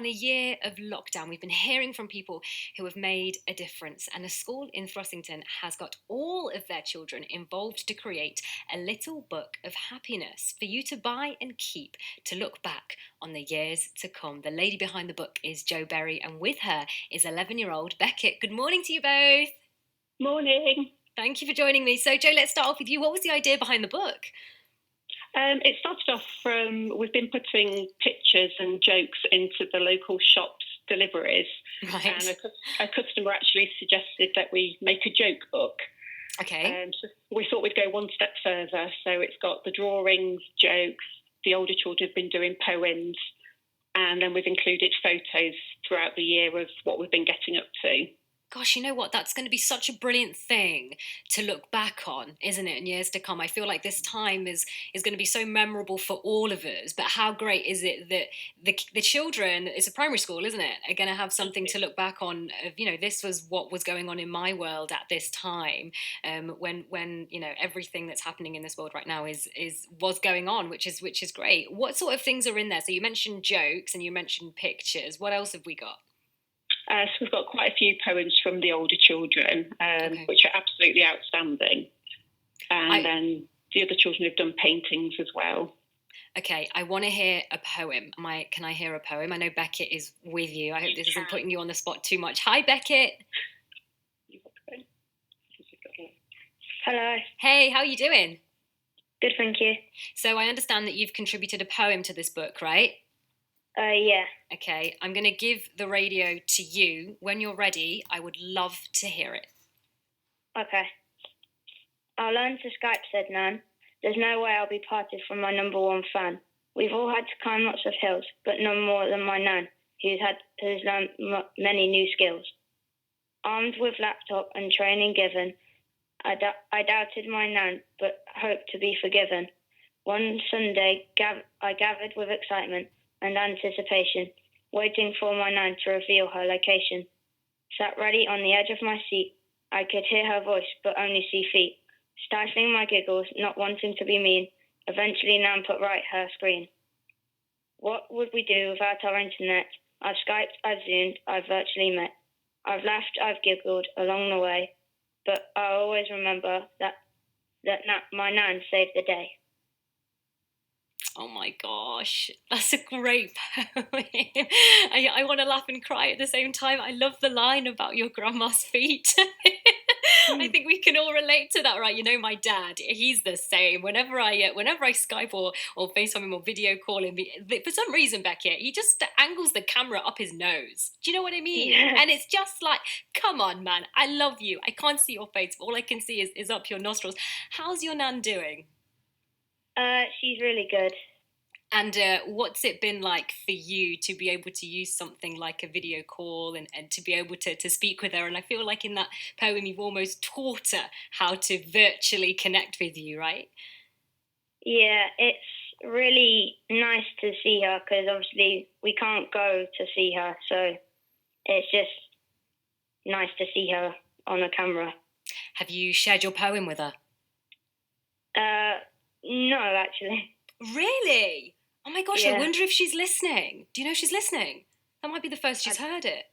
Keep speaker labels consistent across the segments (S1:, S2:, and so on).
S1: a year of lockdown, we've been hearing from people who have made a difference, and a school in Throssington has got all of their children involved to create a little book of happiness for you to buy and keep to look back on the years to come. The lady behind the book is Jo Berry, and with her is 11-year-old Beckett. Good morning to you both.
S2: Morning.
S1: Thank you for joining me. So, Jo, let's start off with you. What was the idea behind the book?
S2: It started off from we've been putting pictures and jokes into the local shops' deliveries,
S1: Right.
S2: and a customer actually suggested that we make a joke book.
S1: Okay.
S2: So we thought we'd go one step further. So it's got the drawings, jokes. The older children have been doing poems, and then we've included photos throughout the year of what we've been getting up to.
S1: Gosh, you know what? That's going to be such a brilliant thing to look back on, isn't it, in years to come? I feel like this time is going to be so memorable for all of us. But how great is it that the children, it's a primary school, isn't it, are going to have something to look back on of, this was what was going on in my world at this time, when everything that's happening in this world right now was going on, which is great. What sort of things are in there? So you mentioned jokes and you mentioned pictures. What else have we got?
S2: So we've got quite a few poems from the older children,
S1: Okay.
S2: which are absolutely outstanding. And then the other children have done paintings as well.
S1: Okay, I want to hear a poem. Can I hear a poem? I know Beckett is with you. I hope this isn't putting you on the spot too much. Hi, Beckett.
S3: Hello.
S1: Hey, how are you doing?
S3: Good, thank you.
S1: So I understand that you've contributed a poem to this book, right?
S3: Yeah.
S1: Okay, I'm going to give the radio to you. When you're ready, I would love to hear it.
S3: Okay. I'll learn to Skype, said Nan. There's no way I'll be parted from my number one fan. We've all had to climb lots of hills, but none more than my Nan, who's learned many new skills. Armed with laptop and training given, I doubted my Nan, but hoped to be forgiven. One Sunday, I gathered with excitement and anticipation, waiting for my Nan to reveal her location. Sat ready on the edge of my seat, I could hear her voice, but only see feet. Stifling my giggles, not wanting to be mean, eventually Nan put right her screen. What would we do without our internet? I've Skyped, I've Zoomed, I've virtually met. I've laughed, I've giggled along the way, but I always remember that my Nan saved the day.
S1: Oh my gosh, that's a great poem. I want to laugh and cry at the same time. I love the line about your grandma's feet. I think we can all relate to that, right? You know, my dad, he's the same. Whenever I Skype or FaceTime him or video call him, for some reason, Beckett, he just angles the camera up his nose. Do you know what I mean?
S3: Yeah.
S1: And it's just like, come on, man, I love you. I can't see your face, but all I can see is up your nostrils. How's your Nan doing?
S3: She's really good.
S1: And what's it been like for you to be able to use something like a video call and to be able to speak with her? And I feel like in that poem you've almost taught her how to virtually connect with you, right?
S3: Yeah, it's really nice to see her because obviously we can't go to see her, so it's just nice to see her on a camera.
S1: Have you shared your poem with her?
S3: No, actually.
S1: Really? Oh my gosh,
S3: Yeah.
S1: I wonder if she's listening. Do you know she's listening? That might be the first she's heard it.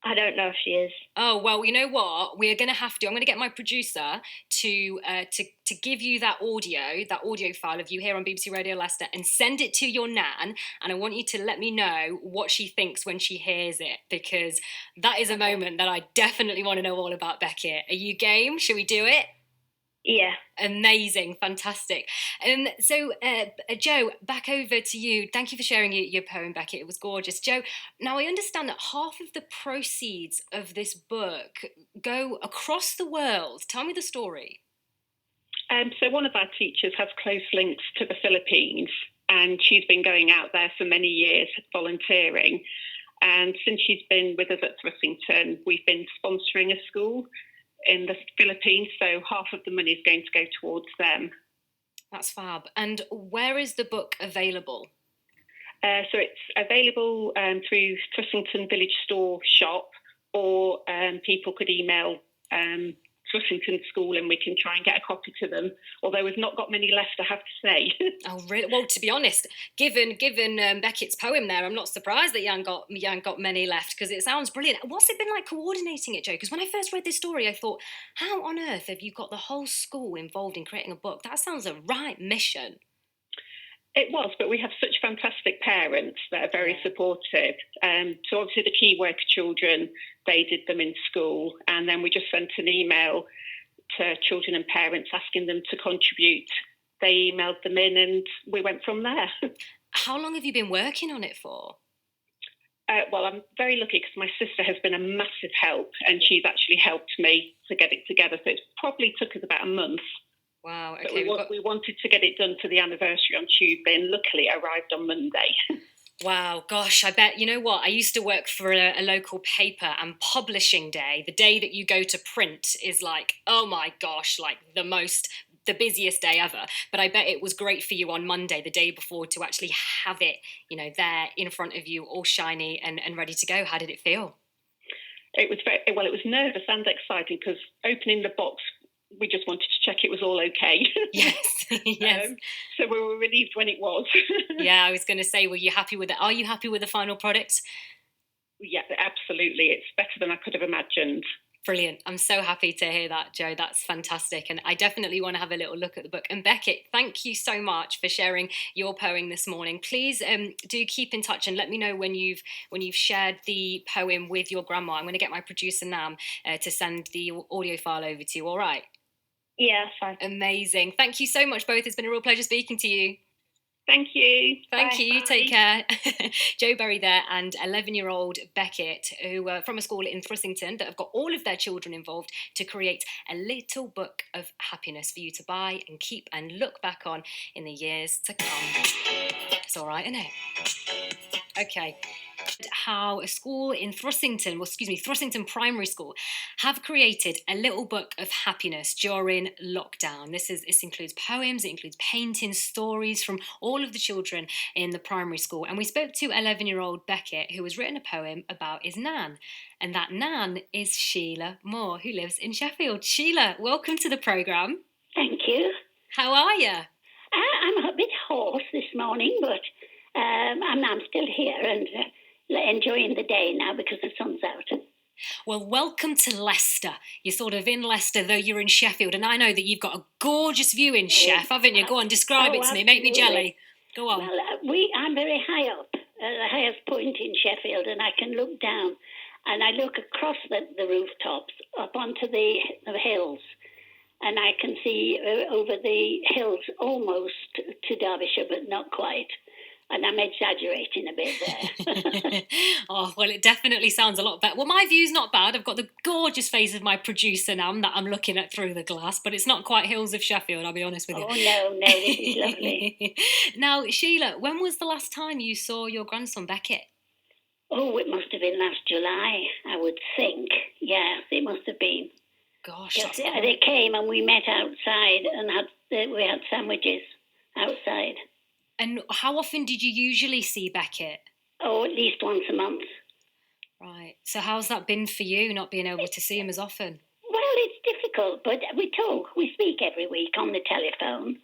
S3: I don't know if she is.
S1: Oh, well, you know what? We're going to have to. I'm going to get my producer to give you that audio file of you here on BBC Radio Leicester and send it to your Nan. And I want you to let me know what she thinks when she hears it, because that is a moment that I definitely want to know all about, Beckett. Are you game? Shall we do it?
S3: Yeah.
S1: Amazing, fantastic. So, Jo, back over to you. Thank you for sharing your poem, Beckett. It was gorgeous. Jo, now I understand that half of the proceeds of this book go across the world. Tell me the story.
S2: So one of our teachers has close links to the Philippines, and she's been going out there for many years volunteering. And since she's been with us at Throssington, we've been sponsoring a school in the Philippines, so half of the money is going to go towards them.
S1: That's fab. And where is the book available?
S2: So it's available through Throssington Village Store shop, or people could email Thrusington School and we can try and get a copy to them. Although we've not got many left, I have to say.
S1: Oh, really? Well, to be honest, given Beckett's poem there, I'm not surprised that you ain't got many left, because it sounds brilliant. What's it been like coordinating it, Joe? Because when I first read this story, I thought, how on earth have you got the whole school involved in creating a book? That sounds a right mission.
S2: It was, but we have such fantastic parents that are very supportive. So obviously the key worker children, they did them in school, and then we just sent an email to children and parents asking them to contribute. They emailed them in and we went from there.
S1: How long have you been working on it for?
S2: Well, I'm very lucky because my sister has been a massive help and she's actually helped me to get it together. So it probably took us about a month.
S1: Wow,
S2: okay. But we wanted to get it done for the anniversary on Tuesday, and luckily it arrived on Monday.
S1: Wow, gosh, I bet, you know what, I used to work for a local paper, and publishing day, the day that you go to print, is like, oh my gosh, like the busiest day ever. But I bet it was great for you on Monday, the day before, to actually have it, there in front of you, all shiny and ready to go. How did it feel?
S2: It was it was nervous and exciting, because opening the box, we just wanted to check it was all okay.
S1: Yes, yes.
S2: So we were relieved when it was.
S1: Yeah, I was going to say, were you happy with it? Are you happy with the final product?
S2: Yeah, absolutely. It's better than I could have imagined.
S1: Brilliant. I'm so happy to hear that, Joe. That's fantastic. And I definitely want to have a little look at the book. And Beckett, thank you so much for sharing your poem this morning. Please do keep in touch and let me know when you've shared the poem with your grandma. I'm going to get my producer, Nam, to send the audio file over to you. All right?
S3: Yeah, fine.
S1: Amazing. Thank you so much, both. It's been a real pleasure speaking to you.
S2: Thank you.
S1: Thank
S2: Bye.
S1: you.
S2: Bye.
S1: Take care. Joe Berry there and 11-year-old Beckett, who are from a school in Thrusington that have got all of their children involved to create a little book of happiness for you to buy and keep and look back on in the years to come. It's all right, isn't it? Okay. How a school in Thrusington Primary School have created a little book of happiness during lockdown. This includes poems, it includes paintings, stories from all of the children in the primary school. And we spoke to 11-year-old Beckett, who has written a poem about his nan. And that nan is Sheila Moore, who lives in Sheffield. Sheila, welcome to the programme.
S4: Thank you.
S1: How are you?
S4: I'm a bit hoarse this morning, but I'm still here and enjoying the day now because the sun's out.
S1: Well, welcome to Leicester. You're sort of in Leicester, though you're in Sheffield, and I know that you've got a gorgeous view in Sheff, haven't you? Go on, describe it to me. Make me jelly. Go on.
S4: Well, I'm very high up, at the highest point in Sheffield, and I can look down, and I look across the rooftops up onto the hills, and I can see over the hills almost to Derbyshire, but not quite. And I'm exaggerating a bit there.
S1: Oh, well, it definitely sounds a lot better. Well, my view's not bad. I've got the gorgeous face of my producer, Nam, that I'm looking at through the glass, but it's not quite Hills of Sheffield, I'll be honest with you.
S4: Oh, no, this is lovely.
S1: Now, Sheila, when was the last time you saw your grandson, Beckett?
S4: Oh, it must have been last July, I would think. Yes, it must have been.
S1: Gosh,
S4: yes, they came and we met outside and we had sandwiches outside.
S1: And how often did you usually see Beckett?
S4: Oh, at least once a month.
S1: Right. So how's that been for you, not being able to see him as often?
S4: Well, it's difficult, but we talk. We speak every week on the telephone.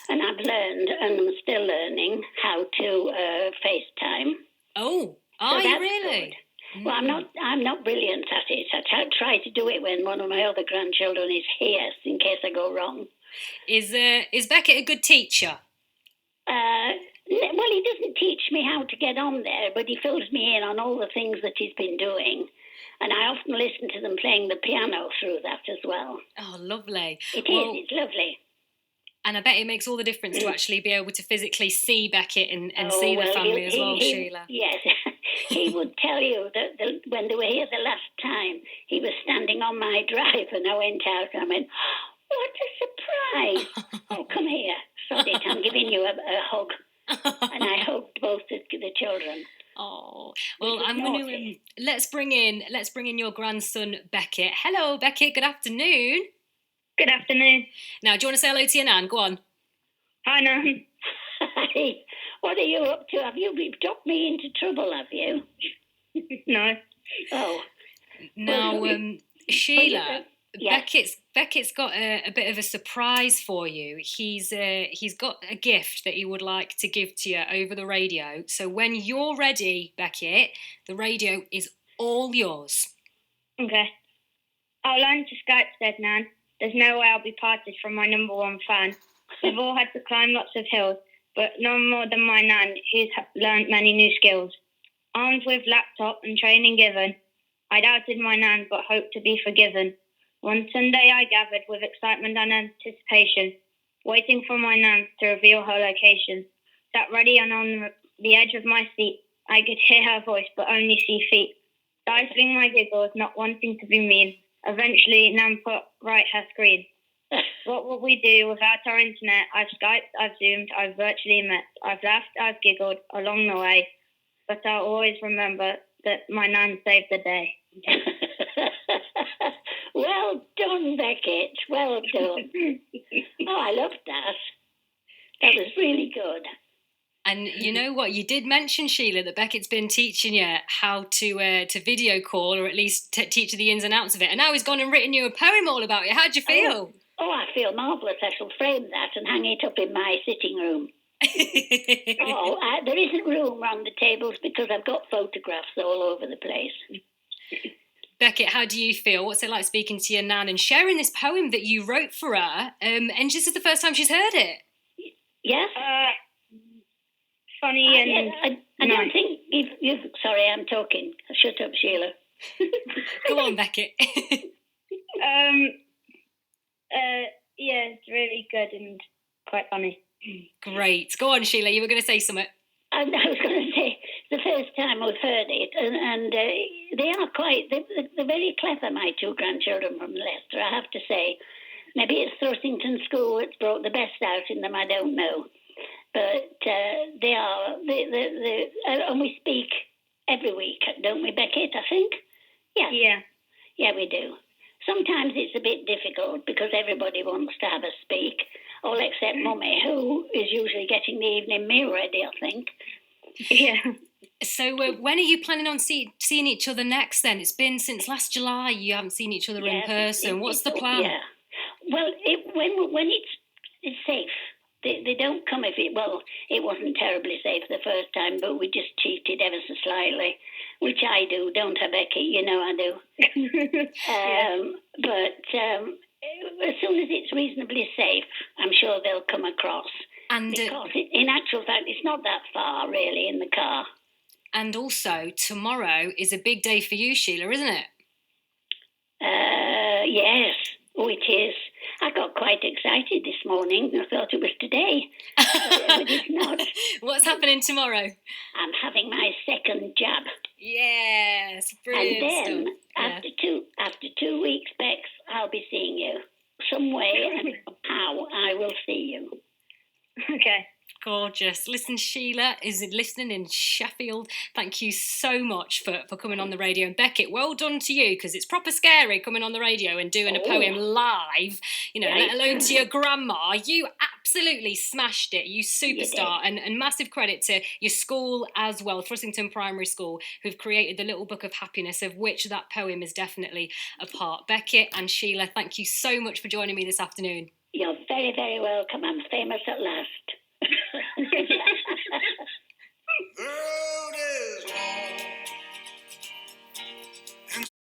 S4: And I've learned, and I'm still learning, how to FaceTime.
S1: Oh, are you really?
S4: Good. Well, I'm not brilliant at it. I try to do it when one of my other grandchildren is here, in case I go wrong.
S1: Is Beckett a good teacher?
S4: Well, he doesn't teach me how to get on there, but he fills me in on all the things that he's been doing. And I often listen to them playing the piano through that as well.
S1: Oh, lovely.
S4: It's lovely.
S1: And I bet it makes all the difference to actually be able to physically see Beckett and see the family as well, Sheila.
S4: Yes, he would tell you that when they were here the last time, he was standing on my drive and I went out and I went, what a surprise. Oh, come here. Sorry, I'm giving you a hug. And I hugged both the children.
S1: Oh, well, I'm going to let's bring in your grandson Beckett. Hello, Beckett. Good afternoon.
S3: Good afternoon.
S1: Now, do you want to say hello to your nan? Go on.
S3: Hi, Nan.
S4: Hi. What are you up to? Have you got me into trouble? Have you?
S3: No.
S4: Oh.
S1: Now, Sheila.
S4: Yes.
S1: Beckett's got a bit of a surprise for you. He's got a gift that he would like to give to you over the radio. So when you're ready, Beckett, the radio is all yours.
S3: Okay. I'll learn to Skype, said Nan. There's no way I'll be parted from my number one fan. We've all had to climb lots of hills, but none more than my Nan, who's learned many new skills. Armed with laptop and training given, I doubted my Nan, but hoped to be forgiven. One Sunday I gathered with excitement and anticipation, waiting for my Nan to reveal her location. Sat ready and on the edge of my seat, I could hear her voice, but only see feet. Stifling my giggles, not wanting to be mean, eventually Nan put right her screen. What will we do without our internet? I've Skyped, I've Zoomed, I've virtually met. I've laughed, I've giggled along the way, but I'll always remember that my Nan saved the day.
S4: Well done, Beckett. Well done. Oh, I loved that. That was really good.
S1: And you know what? You did mention, Sheila, that Beckett's been teaching you how to video call, or at least teach you the ins and outs of it. And now he's gone and written you a poem all about it. How'd you feel?
S4: Oh, I feel marvellous. I shall frame that and hang it up in my sitting room. There isn't room around the tables because I've got photographs all over the place.
S1: Beckett, how do you feel? What's it like speaking to your Nan and sharing this poem that you wrote for her? And this is the first time she's heard it.
S4: Yes?
S3: Funny and
S4: I don't think you've... Sorry, I'm talking. Shut up, Sheila.
S1: Go on, Beckett.
S3: Yeah, it's really good and quite funny.
S1: Great. Go on, Sheila. You were going to say something.
S4: I was going to say, the first time I've heard it, and they are they're very clever, my two grandchildren from Leicester, I have to say. Maybe it's Thrussington School that's brought the best out in them, I don't know. But they are, and we speak every week, don't we, Beckett, I think? Yeah. Yeah, we do. Sometimes it's a bit difficult because everybody wants to have a speak, all except Mummy, who is usually getting the evening meal ready, I think.
S3: Yeah.
S1: So when are you planning on seeing each other next then? It's been since last July you haven't seen each other in person. What's the plan?
S4: Yeah. Well, when it's safe. They don't come if it wasn't terribly safe the first time, but we just cheated ever so slightly, which I do, don't I, Becky? You know I do. But as soon as it's reasonably safe, I'm sure they'll come across.
S1: And
S4: because in actual fact, it's not that far, really, in the car.
S1: And also, tomorrow is a big day for you, Sheila, isn't it?
S4: Yes. Oh, it is. I got quite excited this morning. I thought it was today, but it's not.
S1: What's happening tomorrow?
S4: I'm having my second jab.
S1: Yes, brilliant.
S4: And then,
S1: stuff.
S4: after 2 weeks, Bex, I'll be seeing you. Some way and how I will see you.
S3: Okay.
S1: Gorgeous. Listen, Sheila is listening in Sheffield. Thank you so much for coming on the radio. And Beckett, well done to you, because it's proper scary coming on the radio and doing a poem live, let alone to your grandma. You absolutely smashed it. You superstar. And massive credit to your school as well, Thrussington Primary School, who've created the Little Book of Happiness, of which that poem is definitely a part. Beckett and Sheila, thank you so much for joining me this afternoon.
S4: You're very, very welcome. I'm famous at last.